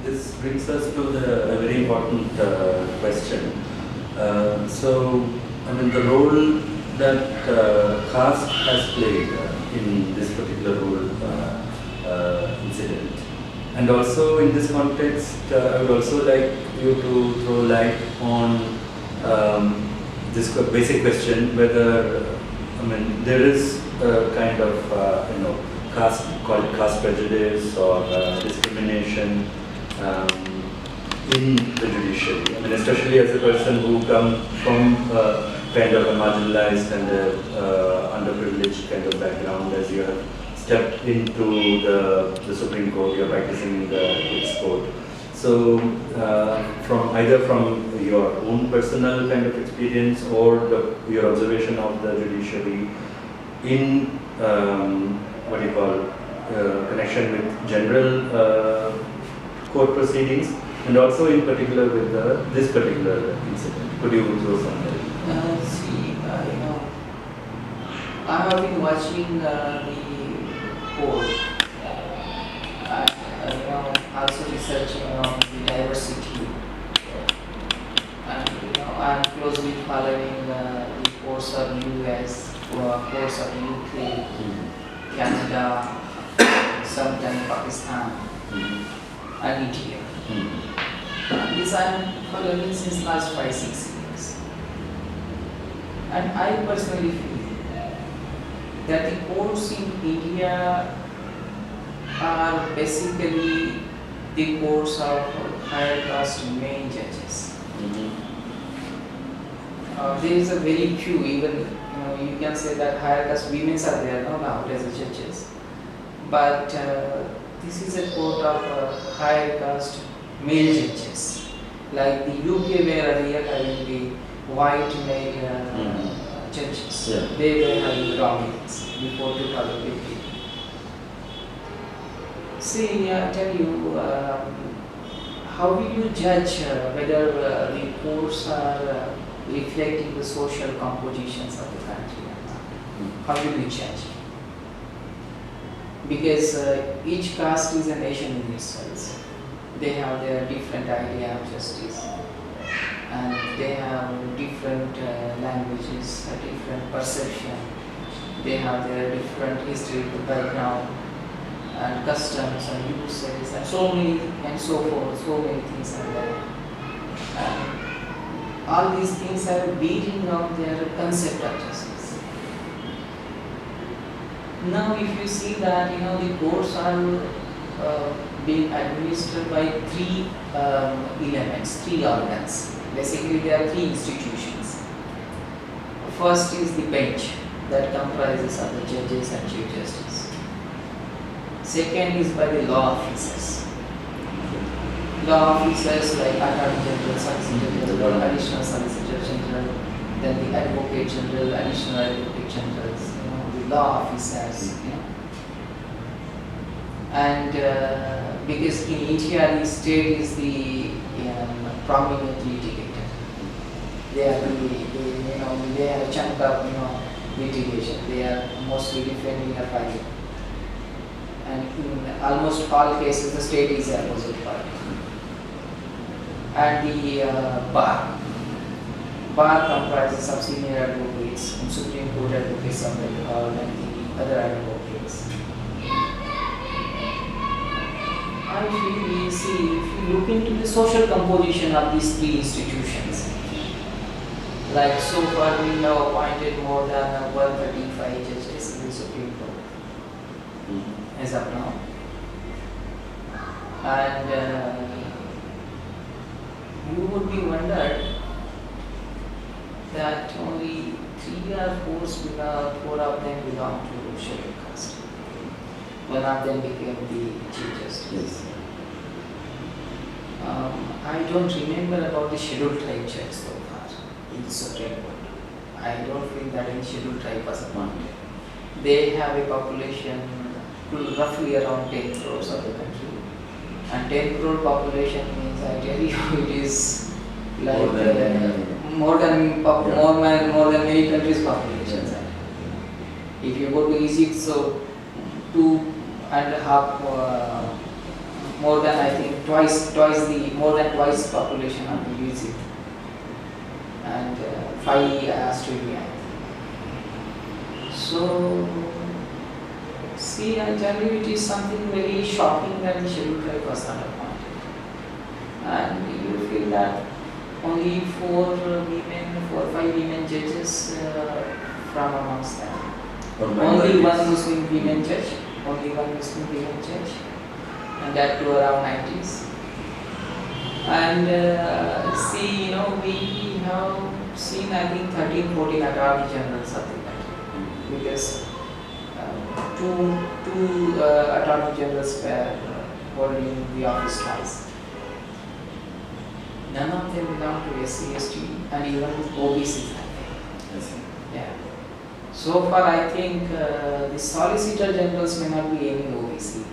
this brings us to a very important question. The role that caste has played in this particular whole incident. And also in this context, I would also like you to throw light on this basic question whether, there is a kind of, caste, call it caste prejudice or discrimination in the judiciary. Especially as a person who comes from kind of a marginalized and underprivileged kind of background, as you have stepped into the Supreme Court, you're practicing in the ethics court. So, from your own personal kind of experience or your observation of the judiciary in connection with general court proceedings, and also in particular with this particular incident, could you throw some light? I have been watching the court. Also researching on the diversity, and I'm closely following the course of US, course of UK, Canada, sometimes Pakistan, and India. This I'm following since last 5-6 years, and I personally feel that the courts in India are basically the courts of higher caste male judges. There is a very few, even you can say that higher caste women are there now as judges, but this is a court of higher caste male judges, like the UK where earlier having the white male judges. Yeah. They were having Brahmins before 2015. See, I tell you, how will you judge whether the courts are reflecting the social compositions of the country or not? How will you judge? Because each caste is a nation in itself. They have their different idea of justice, and they have different languages, a different perception. They have their different historical background and customs and usages and so many and so forth, so many things are there. And all these things are beating on their concept of justice. Now if you see that the courts are being administered by three elements, three organs. Basically there are three institutions. First is the bench that comprises of the judges and chief justice. Second is by the law officers. Law officers like Attorney General, Solicitor General, Additional Solicitor General, then the Advocate General, Additional Advocate Generals, the law officers. And because in India the state is the prominent litigator. They are they have a chunk of litigation. They are mostly defending a party. And in almost all cases, the state is the opposite party. And the bar comprises of senior advocates and Supreme Court advocates of the and the other advocates. I feel, if you look into the social composition of these three institutions, like so far we have appointed more than 135 judges in the Supreme Court. As of now, and you would be wondered that only 3 or 4 of them belong to scheduled caste. One of them became the chief justice. Yes. I don't remember about the scheduled tribe judge so far in the Supreme Court. I don't feel that any scheduled tribe was appointed. They have a population roughly around 10 crores of the country, and 10 crore population means, I tell you, it is like more than many countries' populations. If you go to Egypt, so 2.5 more than I think more than twice population of the UZ, and 5 Australia. So, see, I tell you, it is something very shocking that the scheduled tribe was not appointed, and you feel that only 4 or 5 women judges from amongst them. Only one Muslim women judge, and that too around 90s. And see, we have seen, I think, 13, 14 attorney generals, something like that, because two attorney generals were holding the office twice. None of them belong to SC, ST, and even OBC. Yeah. So far, I think the Solicitor Generals may not be any OBC.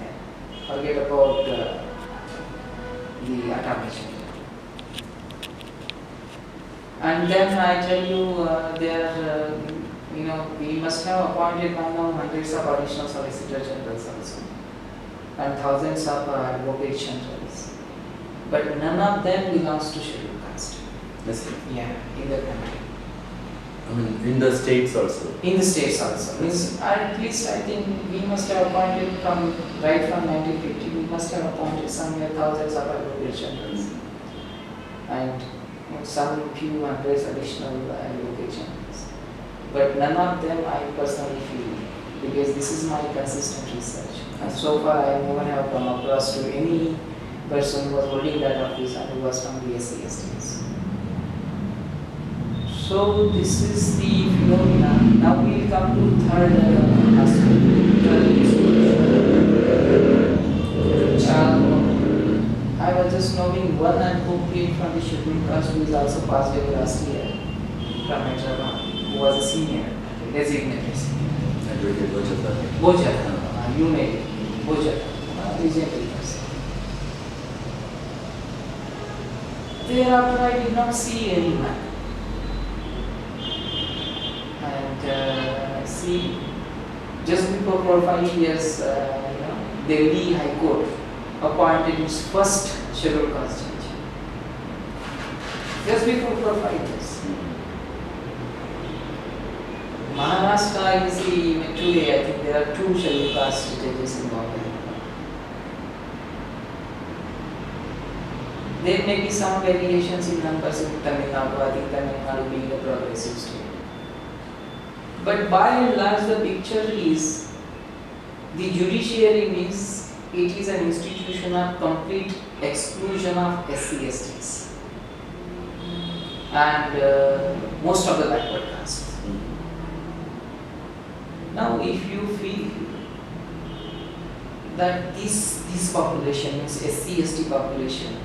Forget about the Attorney General. And then I tell you, we must have appointed now hundreds of additional Solicitor Generals also, and thousands of Advocate Generals. But none of them belongs to scheduled caste. Yes, sir. Yeah, in the country. I mean, in the states also. In the states also. Means at least I think we must have appointed right from 1950, we must have appointed somewhere thousands of Advocate Generals and some few hundreds additional Advocate Generals. But none of them I personally feel, because this is my consistent research. And so far I never have come across to any person who was holding that office and who was from the SC STs. So this is the phenomenon. Now we will come to third aspect. I was just knowing one advocate from the scheduled caste who is also passed away last year from Hyderabad, who was a senior, designated senior. Advocate Bojata, you may be. Bojata, legendary person. Thereafter I did not see any man. And see, just before 4 or 5 years, Delhi High Court appointed its first scheduled caste judge. Just before 4 or 5 years. Maharashtra, you see, even today, I think there are 2 scheduled caste judges in Bombay. There may be some variations in numbers in Tamil Nadu. I think Tamil Nadu being a progressive state. But by and large, the picture is the judiciary means it is an institution of complete exclusion of SC STs and most of the backward castes. Now, if you feel that this population means SC ST population,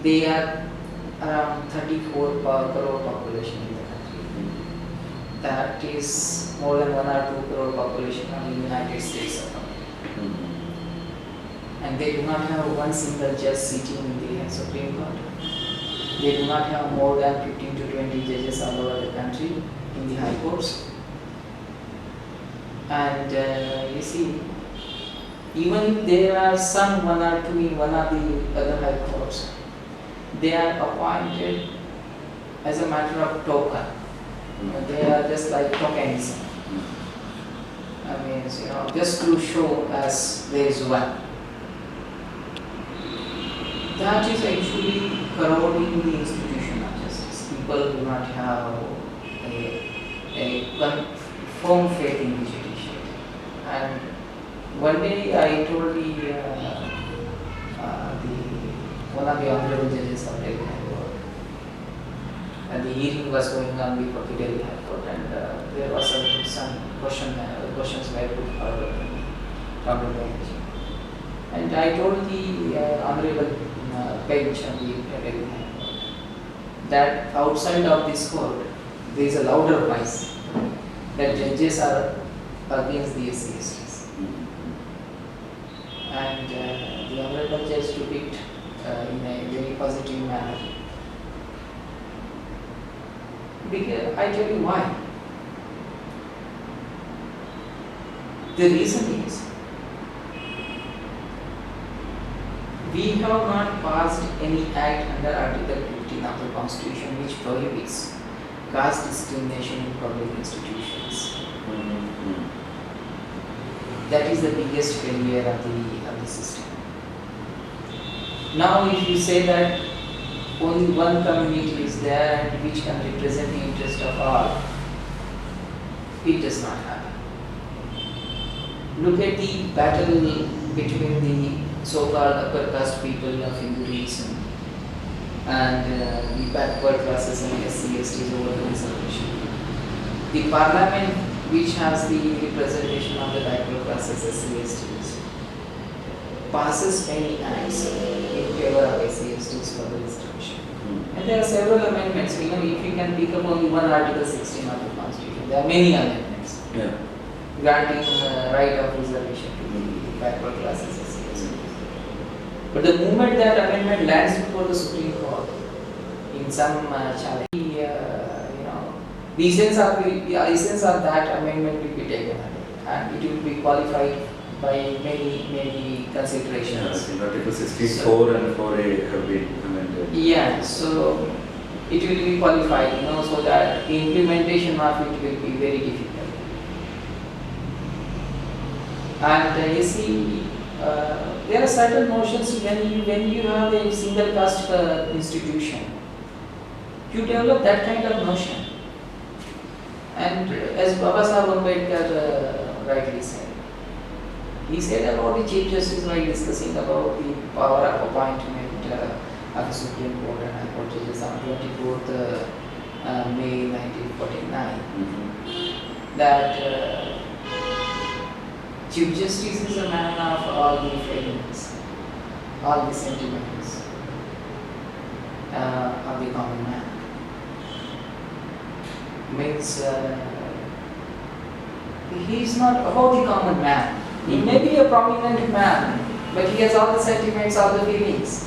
they are around 34 crore population in the country. That is more than 1 or 2 crore population of the United States of America. And they do not have one single judge sitting in the Supreme Court. They do not have more than 15 to 20 judges all over the country in the high courts. And you see, even if there are some 1 or 2 in one of the other high courts, they are appointed as a matter of token. They are just like tokenism. I mean, just to show as there is one. That is actually corroding the institution of justice. People do not have a firm faith in the judiciary. And one day I told one of the honorable judges of Delhi High Court, and the hearing was going on before the Delhi High Court, and there was some questions were put forward from the bench. And I told the honorable bench of the Delhi High Court that outside of this court there is a louder voice that judges are against the SC STs. And the honorable judge took it in a very positive manner. Because I tell you why. The reason is we have not passed any act under Article 15 of the Constitution which prohibits caste discrimination in public institutions. That is the biggest failure of the system. Now, if you say that only one community is there and which can represent the interest of all, it does not happen. Look at the battle between the so-called upper caste people of Hinduism and the backward classes and SC/STs over the reservation. The parliament, which has the representation of the backward classes SC/STs, passes many acts in favor of SC/STs for the reservation. And there are several amendments. You know, if you can pick up only one Article 16 of the Constitution, there are many amendments granting right of reservation to the backward classes SC/STs. But the moment that amendment lands before the Supreme Court, in some challenge, the essence of that amendment will be taken away, and it will be qualified by many considerations. Article 16(4) and 4A have been amended. Yeah, so it will be qualified, so that the implementation of it will be very difficult. And you see, there are certain notions when you have a single caste institution, you develop that kind of notion. And as Babu Ambedkar rightly said, he said about the Chief Justice while discussing about the power of appointment of the Supreme Court and High Court judges on 24th May 1949, that Chief Justice is a man of all the feelings, all the sentiments of the common man. Means he is not about the common man. He may be a prominent man, but he has all the sentiments, all the feelings.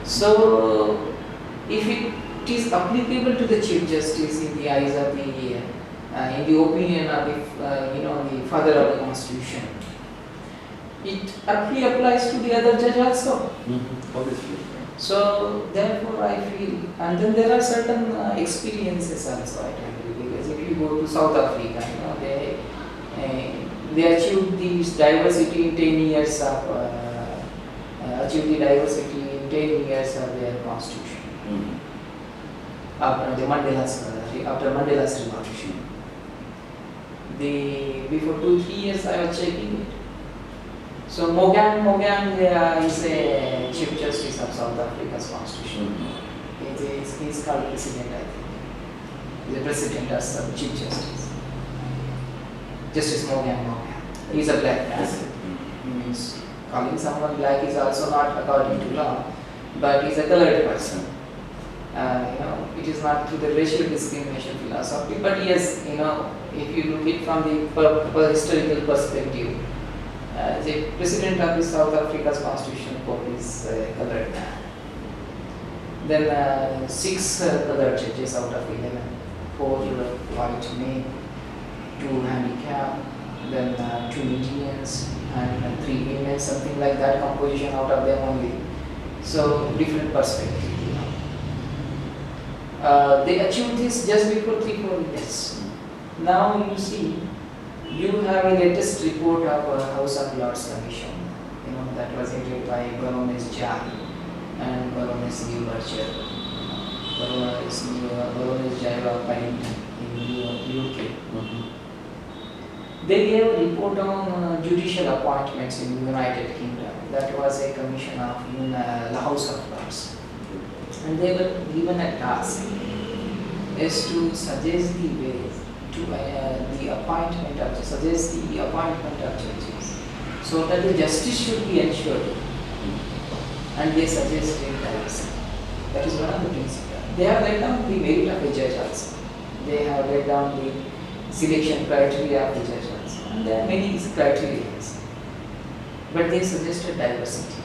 So, if it is applicable to the Chief Justice in the eyes of in the opinion of the father of the Constitution, it aptly applies to the other judge also. Obviously. So, therefore, I feel, and then there are certain experiences also, I tell you, because if you go to South Africa, they achieved this diversity in 10 years of their constitution. After Mandela's revolution. Before 2-3 years I was checking it. So Morgan is a Chief Justice of South Africa's constitution. He's called President, I think. He's the President as the Chief Justice. Justice Morgan. He's a black man. Means calling someone black is also not according to law, but he's a colored person. It is not through the racial discrimination philosophy, but yes, if you look it from the historical perspective, the President of the South Africa's Constitutional Court is a colored man. Then 6 colored judges out of 11, 4 white men, 2 handicapped, then 2 Indians and 3 women, something like that composition out of them only. So different perspective. They achieved this just before 3-4 years. Now you see, you have a latest report of House of Lords Commission, that was headed by Baroness Jai and Baroness Newberger. Baroness Jai of Paddington in UK. They gave a report on judicial appointments in the United Kingdom. That was a commission of the House of Lords. And they were given a task is to suggest the ways to the appointment of judges, so that the justice should be ensured. And they suggested diversity. That is one of the principles. They have laid down the merit of a judge also. They have laid down the selection criteria of the judge also. And there are many criteria. But they suggested diversity.